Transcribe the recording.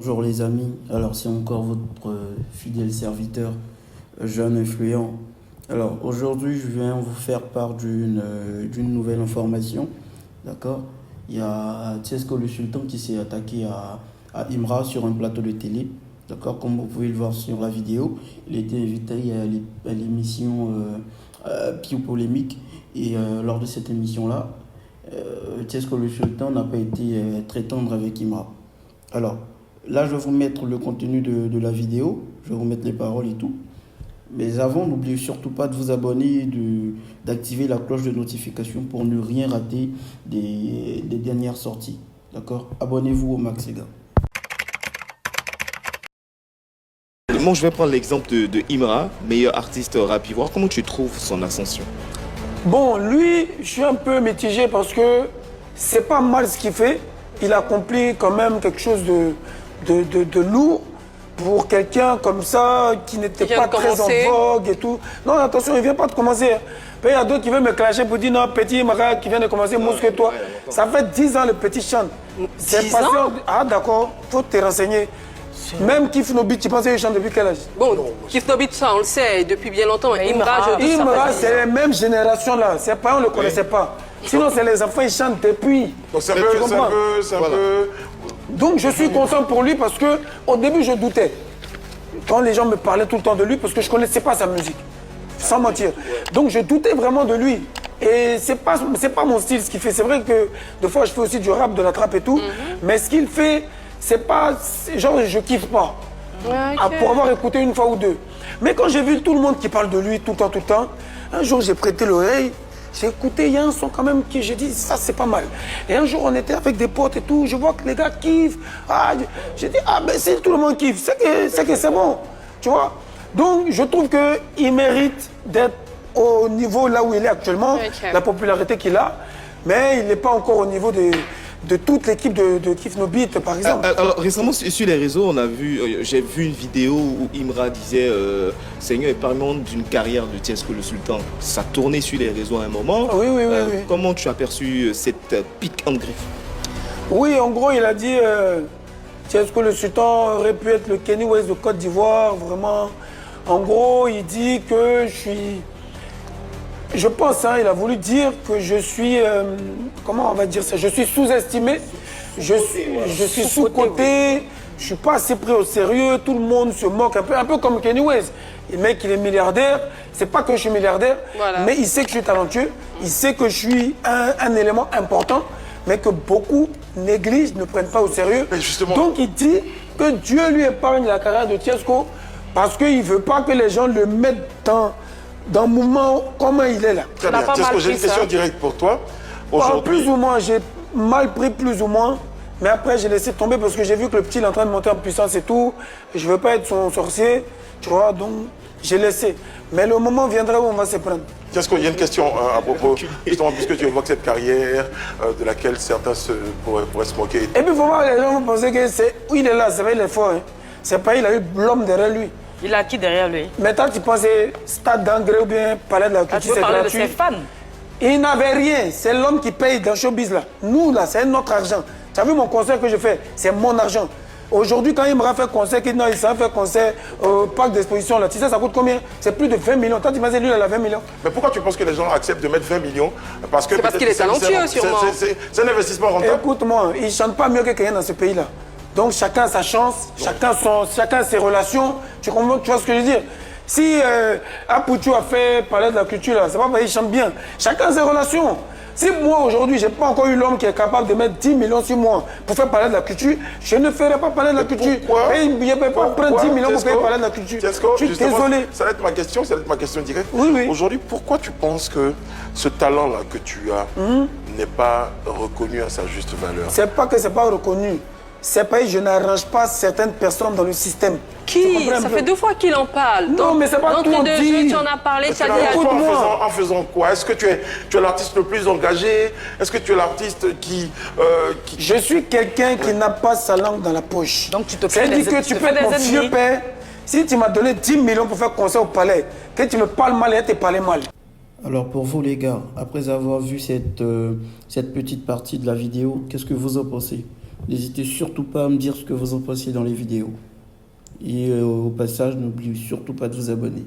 Bonjour les amis, alors c'est encore votre fidèle serviteur, jeune influent. Alors aujourd'hui je viens vous faire part d'une nouvelle information, d'accord? Il y a Tiesco le Sultan qui s'est attaqué à Imra sur un plateau de télé, d'accord? Comme vous pouvez le voir sur la vidéo, il était invité à l'émission Pio Polémique et lors de cette émission-là, Tiesco le Sultan n'a pas été très tendre avec Imra. Alors, là, je vais vous mettre le contenu de la vidéo, je vais vous mettre les paroles et tout. Mais avant, n'oubliez surtout pas de vous abonner et d'activer la cloche de notification pour ne rien rater des dernières sorties. D'accord? Abonnez-vous au max, les gars. Moi, je vais prendre l'exemple de Imra, meilleur artiste rap ivoire. Comment tu trouves son ascension? Bon, lui, je suis un peu mitigé parce que c'est pas mal ce qu'il fait. Il accomplit quand même quelque chose de lourd pour quelqu'un comme ça qui n'était pas très en vogue et tout. Non, attention, il vient pas de commencer. Il y a d'autres qui veulent me clasher pour dire non, petit Imra qui vient de commencer, mousse que toi. Ça fait 10 ans le petit chante. 10 ans? Ah d'accord, faut te renseigner. Même Kif Nobit, tu penses qu'il chante depuis quel âge? Bon, Kif Nobit, ça on le sait depuis bien longtemps. Imra, c'est la même génération là. Ses parents ne le connaissaient pas. Sinon, c'est les enfants, ils chantent depuis. Donc c'est un peu... Donc je suis content pour lui parce que au début je doutais. Quand les gens me parlaient tout le temps de lui parce que je ne connaissais pas sa musique. Sans mentir. Donc je doutais vraiment de lui. Et c'est pas mon style ce qu'il fait. C'est vrai que des fois je fais aussi du rap, de la trappe et tout. Mais ce qu'il fait, c'est pas... Genre je kiffe pas. Pour avoir écouté une fois ou deux. Mais quand j'ai vu tout le monde qui parle de lui tout le temps, un jour j'ai prêté l'oreille. J'ai écouté, il y a un son quand même qui j'ai dit, ça c'est pas mal. Et un jour on était avec des potes et tout, je vois que les gars kiffent. Ah, j'ai dit, ah ben si tout le monde kiffe, c'est que c'est bon, tu vois. Donc je trouve qu'il mérite d'être au niveau là où il est actuellement, la popularité qu'il a, mais il n'est pas encore au niveau de toute l'équipe de Kif Nobit, par exemple. Alors récemment sur les réseaux, j'ai vu une vidéo où Imra disait Seigneur, épargne-moi d'une carrière de Tiesco le Sultan. Ça tournait sur les réseaux à un moment. Oui. Comment tu as perçu cette pique en griffe? Oui, en gros, il a dit Tiesco le Sultan aurait pu être le Kenny West de Côte d'Ivoire, vraiment. En gros, il dit que je suis... Je pense, il a voulu dire que je suis, comment on va dire ça, je suis sous-estimé, je suis sous-coté, je ne suis pas assez pris au sérieux, tout le monde se moque un peu comme Kenny West. Le mec, il est milliardaire, c'est pas que je suis milliardaire, mais il sait que je suis talentueux, il sait que je suis un élément important, mais que beaucoup négligent, ne prennent pas au sérieux. Donc il dit que Dieu lui épargne la carrière de Tiesco parce qu'il ne veut pas que les gens le mettent dans le mouvement, comment il est là. Très bien. Tiesco, j'ai une question directe pour toi. Aujourd'hui... Plus ou moins, j'ai mal pris plus ou moins. Mais après, j'ai laissé tomber parce que j'ai vu que le petit est en train de monter en puissance et tout. Je ne veux pas être son sorcier, tu vois, donc j'ai laissé. Mais le moment viendra où on va se prendre. Tiesco, il y a une question à propos, justement, puisque tu évoques cette carrière de laquelle certains pourraient se moquer. Et puis, il faut voir, les gens vont penser que c'est... Oui, il est là, c'est vrai, il est fort. C'est pas, il a eu l'homme derrière lui. Il a qui derrière lui? Maintenant, tu penses stade d'engrais ou bien palais de la culture, c'est gratuit. De ses fans. Il n'avait rien. C'est l'homme qui paye dans Showbiz là. Nous là, c'est notre argent. Tu as vu mon concert que je fais? C'est mon argent. Aujourd'hui, quand il me fait concert, il s'en fait concert au parc d'exposition là. Tu sais, ça coûte combien? C'est plus de 20 millions. Toi, tu imagines, lui, il a 20 millions. Mais pourquoi tu penses que les gens acceptent de mettre 20 millions? Parce qu'il est talentueux, sûrement. C'est un investissement rentable. Écoute-moi, il ne chante pas mieux que quelqu'un dans ce pays-là. Donc chacun a sa chance, chacun ses relations. Tu comprends, tu vois ce que je veux dire? Si Apoutou a fait parler de la culture, c'est pas parce qu'il chante bien. Chacun a ses relations. Si moi aujourd'hui, je n'ai pas encore eu l'homme qui est capable de mettre 10 millions sur moi pour faire parler de la culture, je ne ferai pas parler de la culture. Et il ne peut pas prendre 10 millions pour faire parler de la culture. Je suis désolé. Ça va être ma question directe. Oui. Aujourd'hui, pourquoi tu penses que ce talent-là que tu as n'est pas reconnu à sa juste valeur? C'est pas que c'est pas reconnu. C'est pas que je n'arrange pas certaines personnes dans le système. Qui? Ça fait 2 fois qu'il en parle. Non, mais c'est pas tout le dit. tu en as parlé, tu as dit... En faisant quoi? Est-ce que tu es l'artiste le plus engagé? Est-ce que tu es l'artiste qui... Je suis quelqu'un qui n'a pas sa langue dans la poche. Donc tu te fais C'est-à-dire que tu peux être mon vieux père. Si tu m'as donné 10 millions pour faire concert au palais, que tu me parles mal et tu parles mal. Alors pour vous les gars, après avoir vu cette petite partie de la vidéo, qu'est-ce que vous en pensez? N'hésitez surtout pas à me dire ce que vous en pensez dans les vidéos. Et au passage, n'oubliez surtout pas de vous abonner.